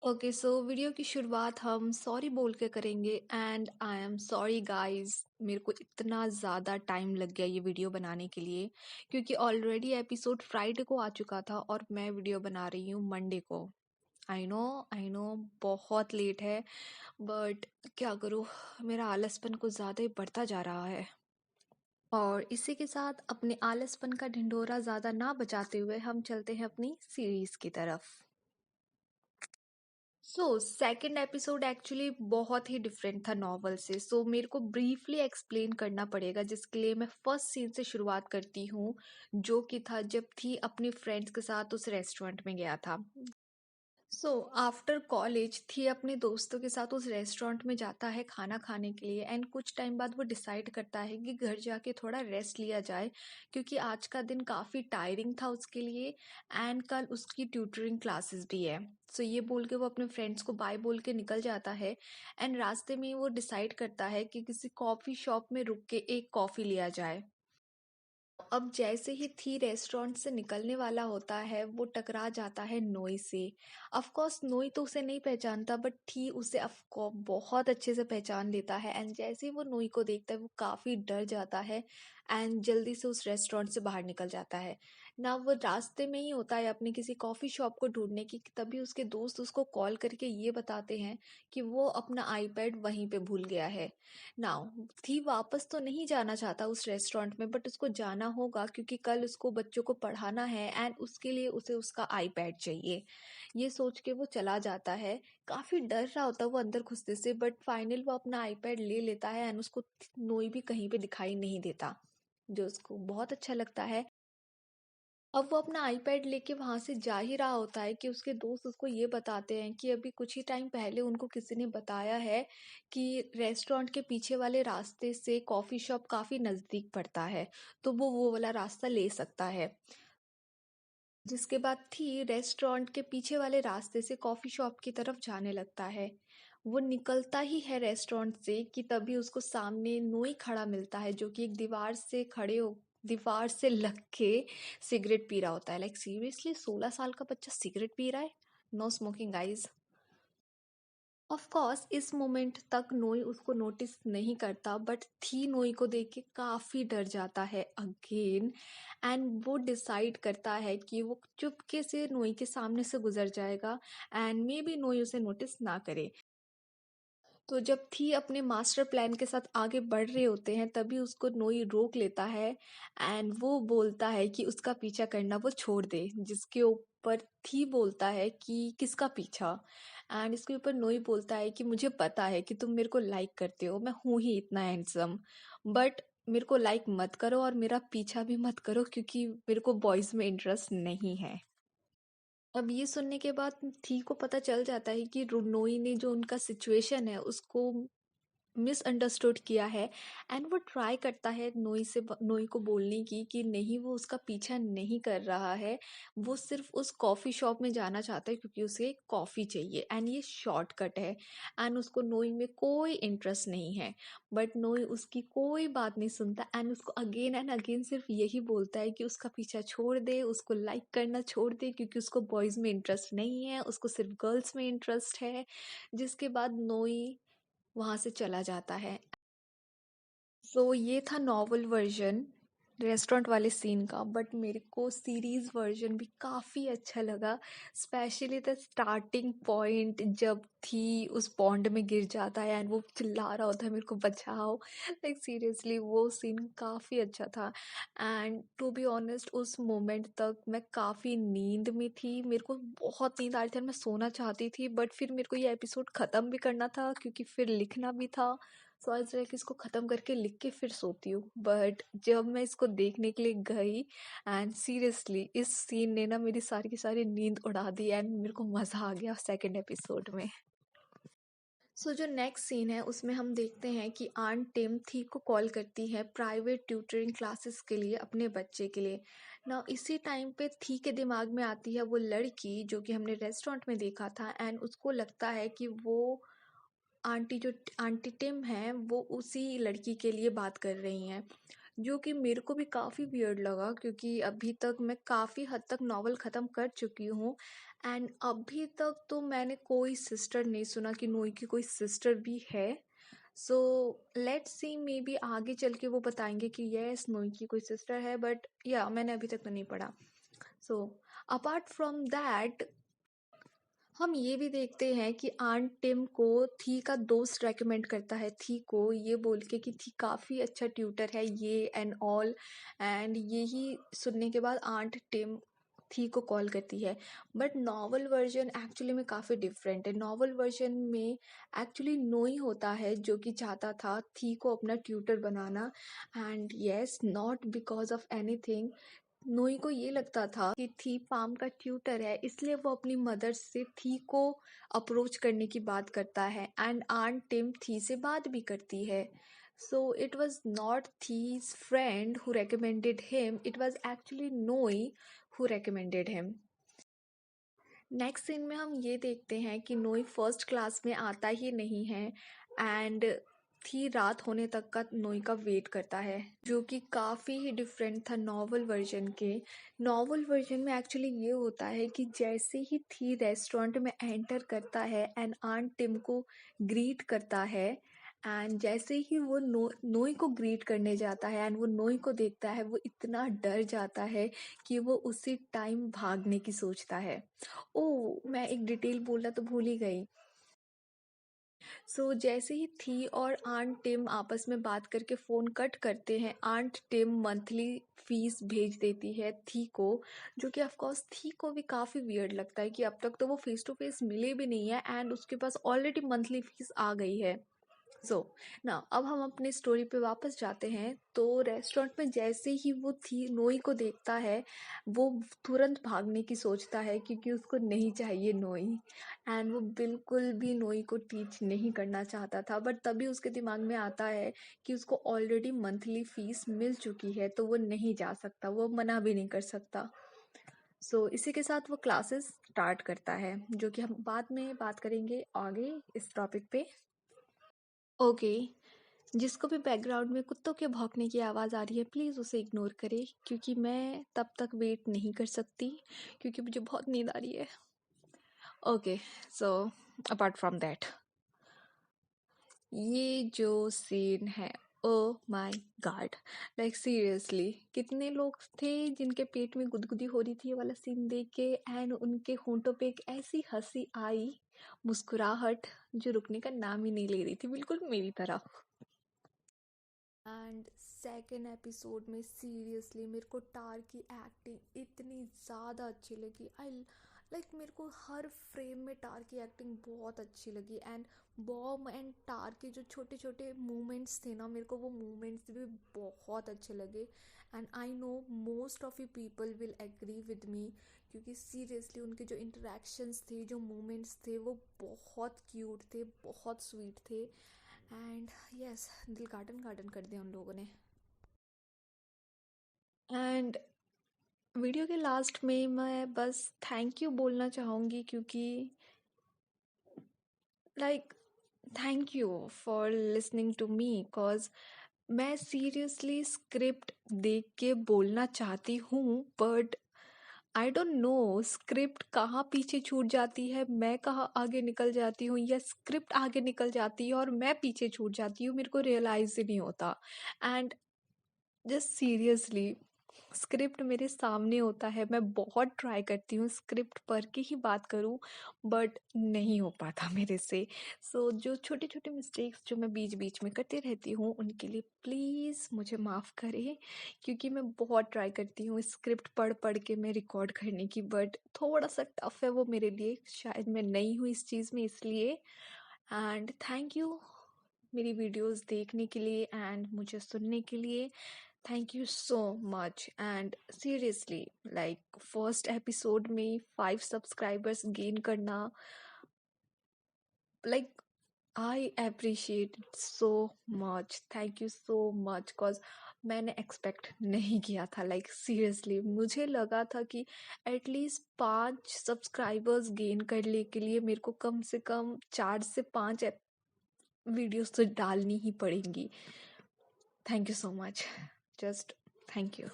Okay so video की शुरुआत हम सॉरी बोल के करेंगे and I am sorry guys. मेरे को इतना ज़्यादा टाइम लग गया ये वीडियो बनाने के लिए क्योंकि ऑलरेडी एपिसोड फ्राइडे को आ चुका था और मैं वीडियो बना रही हूँ मंडे को। आई नो बहुत लेट है बट क्या करूँ, मेरा आलसपन कुछ ज़्यादा ही बढ़ता जा रहा है। और इसी के साथ अपने आलसपन का ढिंढोरा ज़्यादा ना बजाते हुए हम चलते हैं अपनी सीरीज़ की तरफ। सेकंड एपिसोड एक्चुअली बहुत ही डिफरेंट था नॉवल से। मेरे को ब्रीफली एक्सप्लेन करना पड़ेगा जिसके लिए मैं फर्स्ट सीन से शुरुआत करती हूँ, जो कि था जब थी अपने फ्रेंड्स के साथ उस रेस्टोरेंट में गया था। आफ्टर कॉलेज थी अपने दोस्तों के साथ उस रेस्टोरेंट में जाता है खाना खाने के लिए एंड कुछ टाइम बाद वो डिसाइड करता है कि घर जाके थोड़ा रेस्ट लिया जाए क्योंकि आज का दिन काफ़ी टायरिंग था उसके लिए एंड कल उसकी ट्यूटरिंग क्लासेस भी है। ये बोल के वो अपने फ्रेंड्स को बाय बोल के निकल जाता है एंड रास्ते में वो डिसाइड करता है कि किसी कॉफ़ी शॉप में रुक के एक कॉफ़ी लिया जाए। अब जैसे ही थी रेस्टोरेंट से निकलने वाला होता है वो टकरा जाता है नोई से। ऑफ कोर्स नोई तो उसे नहीं पहचानता बट थी उसे बहुत अच्छे से पहचान लेता है एंड जैसे ही वो नोई को देखता है वो काफ़ी डर जाता है एंड जल्दी से उस रेस्टोरेंट से बाहर निकल जाता है। ना वो रास्ते में ही होता है अपने किसी कॉफ़ी शॉप को ढूंढने की, तभी उसके दोस्त उसको कॉल करके ये बताते हैं कि वो अपना आईपैड वहीं पे भूल गया है। नाउ थी वापस तो नहीं जाना चाहता उस रेस्टोरेंट में बट उसको जाना होगा क्योंकि कल उसको बच्चों को पढ़ाना है एंड उसके लिए उसे उसका आईपैड चाहिए। ये सोच के वो चला जाता है। काफ़ी डर रहा होता है वो अंदर घुसने से बट फाइनल वो अपना आईपैड ले लेता है एंड उसको नोई भी कहीं पे दिखाई नहीं देता, जो उसको बहुत अच्छा लगता है। अब वो अपना आईपैड लेके वहां से जा ही रहा होता है कि उसके दोस्त उसको ये बताते हैं कि अभी कुछ ही टाइम पहले उनको किसी ने बताया है कि रेस्टोरेंट के पीछे वाले रास्ते से कॉफी शॉप काफी नजदीक पड़ता है, तो वो वाला रास्ता ले सकता है। जिसके बाद थी रेस्टोरेंट के पीछे वाले रास्ते से कॉफी शॉप की तरफ जाने लगता है। वो निकलता ही है रेस्टोरेंट से कि तभी उसको सामने नोई खड़ा मिलता है जो कि एक दीवार से लग के सिगरेट पी रहा होता है। लाइक सीरियसली 16 साल का बच्चा सिगरेट पी रहा है। No smoking guys. Of course इस मोमेंट तक नोई उसको नोटिस नहीं करता बट थी नोई को देख के काफी डर जाता है अगेन एंड वो डिसाइड करता है कि वो चुपके से नोई के सामने से गुजर जाएगा एंड मे बी नोई उसे नोटिस ना करे। तो जब थी अपने मास्टर प्लान के साथ आगे बढ़ रहे होते हैं तभी उसको नोई रोक लेता है एंड वो बोलता है कि उसका पीछा करना वो छोड़ दे, जिसके ऊपर थी बोलता है कि किसका पीछा। एंड इसके ऊपर नोई बोलता है कि मुझे पता है कि तुम मेरे को लाइक करते हो, मैं हूं ही इतना हैंडसम, बट मेरे को लाइक मत करो और मेरा पीछा भी मत करो क्योंकि मेरे को बॉयज में इंटरेस्ट नहीं है। अब ये सुनने के बाद थी को पता चल जाता है कि रुनोई ने जो उनका सिचुएशन है उसको मिसअंडरस्टूड किया है एंड वो ट्राई करता है नोई को बोलने की कि नहीं वो उसका पीछा नहीं कर रहा है, वो सिर्फ उस कॉफ़ी शॉप में जाना चाहता है क्योंकि उसे कॉफ़ी चाहिए एंड ये शॉर्टकट है एंड उसको नोई में कोई इंटरेस्ट नहीं है। बट नोई उसकी कोई बात नहीं सुनता एंड उसको अगेन एंड अगेन सिर्फ यही बोलता है कि उसका पीछा छोड़ दे, उसको लाइक करना छोड़ दे क्योंकि उसको बॉयज़ में इंटरेस्ट नहीं है, उसको सिर्फ गर्ल्स में इंटरेस्ट है। जिसके बाद नोई वहां से चला जाता है। ये था नॉवल वर्जन रेस्टोरेंट वाले सीन का बट मेरे को सीरीज वर्जन भी काफ़ी अच्छा लगा, स्पेशली द स्टार्टिंग पॉइंट जब थी उस पॉन्ड में गिर जाता है एंड वो चिल्ला रहा होता है मेरे को बचाओ। लाइक सीरियसली वो सीन काफ़ी अच्छा था एंड टू बी ऑनेस्ट उस मोमेंट तक मैं काफ़ी नींद में थी, मेरे को बहुत नींद आ रही थी और मैं सोना चाहती थी बट फिर मेरे को ये एपिसोड ख़त्म भी करना था क्योंकि फिर लिखना भी था। आज लाइक इसको ख़त्म करके लिख के फिर सोती हूँ बट जब मैं इसको देखने के लिए गई एंड सीरियसली इस सीन ने ना मेरी सारी की सारी नींद उड़ा दी एंड मेरे को मज़ा आ गया सेकंड एपिसोड में। जो नेक्स्ट सीन है उसमें हम देखते हैं कि आंट टिम थी को कॉल करती है प्राइवेट ट्यूटरिंग क्लासेस के लिए अपने बच्चे के लिए। ना इसी टाइम पे थी के दिमाग में आती है वो लड़की जो कि हमने रेस्टोरेंट में देखा था एंड उसको लगता है कि वो आंटी टिम है वो उसी लड़की के लिए बात कर रही हैं। जो कि मेरे को भी काफ़ी वियर्ड लगा क्योंकि अभी तक मैं काफ़ी हद तक नॉवल ख़त्म कर चुकी हूँ एंड अभी तक तो मैंने कोई सिस्टर नहीं सुना कि नोई की कोई सिस्टर भी है। So let's see may be आगे चल के वो बताएंगे कि यस नोई की कोई सिस्टर है, बट या मैंने अभी तक तो नहीं पढ़ा। सो अपार्ट फ्रॉम दैट हम ये भी देखते हैं कि आंट टिम को थी का दोस्त रेकमेंड करता है थी को, ये बोल के कि थी काफ़ी अच्छा ट्यूटर है ये एंड ऑल। एंड यही सुनने के बाद आंट टिम थी को कॉल करती है। बट नॉवल वर्जन एक्चुअली में काफ़ी डिफरेंट है। नॉवल वर्जन में एक्चुअली नोई होता है जो कि चाहता था थी को अपना tutor banana, and yes not because of anything. नोई को ये लगता था कि थी पाम का ट्यूटर है, इसलिए वो अपनी मदर से थी को अप्रोच करने की बात करता है एंड आंट टिम थी से बात भी करती है। So it was not these friend who recommended him, it was actually Noey who recommended him. Next scene में हम ये देखते हैं कि नोई फर्स्ट क्लास में आता ही नहीं है एंड थी रात होने तक का नोई का वेट करता है, जो कि काफ़ी ही डिफरेंट था नॉवल वर्जन के। नॉवल वर्जन में एक्चुअली ये होता है कि जैसे ही थी रेस्टोरेंट में एंटर करता है एंड आंट टिम को ग्रीट करता है एंड जैसे ही वो नोई को ग्रीट करने जाता है एंड वो नोई को देखता है, वो इतना डर जाता है कि वो उसी टाइम भागने की सोचता है। ओह मैं एक डिटेल बोलना तो भूल ही गई। सो जैसे ही थी और आंट टिम आपस में बात करके फ़ोन कट करते हैं, आंट टिम मंथली फीस भेज देती है थी को, जो कि ऑफ कोर्स थी को भी काफ़ी वियर्ड लगता है कि अब तक तो वो फेस टू फेस मिले भी नहीं है एंड उसके पास ऑलरेडी मंथली फीस आ गई है। सो ना अब हम अपने स्टोरी पे वापस जाते हैं। तो रेस्टोरेंट में जैसे ही वो थी नोई को देखता है, वो तुरंत भागने की सोचता है क्योंकि उसको नहीं चाहिए नोई एंड वो बिल्कुल भी नोई को टीच नहीं करना चाहता था। बट तभी उसके दिमाग में आता है कि उसको ऑलरेडी मंथली फीस मिल चुकी है तो वो नहीं जा सकता, वो मना भी नहीं कर सकता। सो इसी के साथ वो क्लासेस स्टार्ट करता है, जो कि हम बाद में बात करेंगे आगे इस टॉपिक पे। ओके, जिसको भी बैकग्राउंड में कुत्तों के भौंकने की आवाज़ आ रही है प्लीज़ उसे इग्नोर करें क्योंकि मैं तब तक वेट नहीं कर सकती क्योंकि मुझे बहुत नींद आ रही है। Okay, so apart from that ये जो सीन है, oh my God, like seriously कितने लोग थे जिनके पेट में गुदगुदी हो रही थी ये वाला सीन देख के एंड उनके होंठों पे एक ऐसी हंसी आई, मुस्कुराहट जो रुकने का नाम ही नहीं ले रही थी, बिल्कुल मेरी तरह। एंड सेकेंड एपिसोड में सीरियसली मेरे को टार की एक्टिंग इतनी ज़्यादा अच्छी लगी। आई लाइक मेरे को हर फ्रेम में टार की एक्टिंग बहुत अच्छी लगी एंड बॉम एंड टार के जो छोटे छोटे मूवमेंट्स थे ना, मेरे को वो मूवमेंट्स भी बहुत अच्छे लगे and I know most of you people will agree with me क्योंकि सीरियसली उनके जो इंटरेक्शंस थे, जो मूवमेंट्स थे वो बहुत क्यूट थे, बहुत स्वीट थे एंड यस दिल गार्डन गार्डन कर दिया उन लोगों ने। एंड वीडियो के लास्ट में मैं बस थैंक यू बोलना चाहूँगी क्योंकि like thank you for listening to me cause मैं सीरियसली स्क्रिप्ट देख के बोलना चाहती हूँ but I don't know script कहाँ पीछे छूट जाती है, मैं कहाँ आगे निकल जाती हूँ या स्क्रिप्ट आगे निकल जाती है और मैं पीछे छूट जाती हूँ, मेरे को रियलाइज ही नहीं होता। एंड जस्ट सीरियसली स्क्रिप्ट मेरे सामने होता है, मैं बहुत ट्राई करती हूँ स्क्रिप्ट पढ़ के ही बात करूँ बट नहीं हो पाता मेरे से। सो जो छोटे छोटे मिस्टेक्स जो मैं बीच बीच में करती रहती हूँ उनके लिए प्लीज़ मुझे माफ़ करें क्योंकि मैं बहुत ट्राई करती हूँ स्क्रिप्ट पढ़ पढ़ के मैं रिकॉर्ड करने की, बट थोड़ा सा टफ है वो मेरे लिए, शायद मैं नई हूँ इस चीज़ में इसलिए। एंड थैंक यू मेरी वीडियोस देखने के लिए एंड मुझे सुनने के लिए, thank you so much. And seriously like first episode में 5 सब्सक्राइबर्स गेन करना, like I appreciate it so much, thank you so much cause मैंने एक्सपेक्ट नहीं किया था। लाइक सीरियसली मुझे लगा था कि एटलीस्ट 5 सब्सक्राइबर्स गेन करने के लिए मेरे को कम से कम 4 से 5 वीडियोस तो डालनी ही पड़ेंगी। Thank you so much. Just thank you.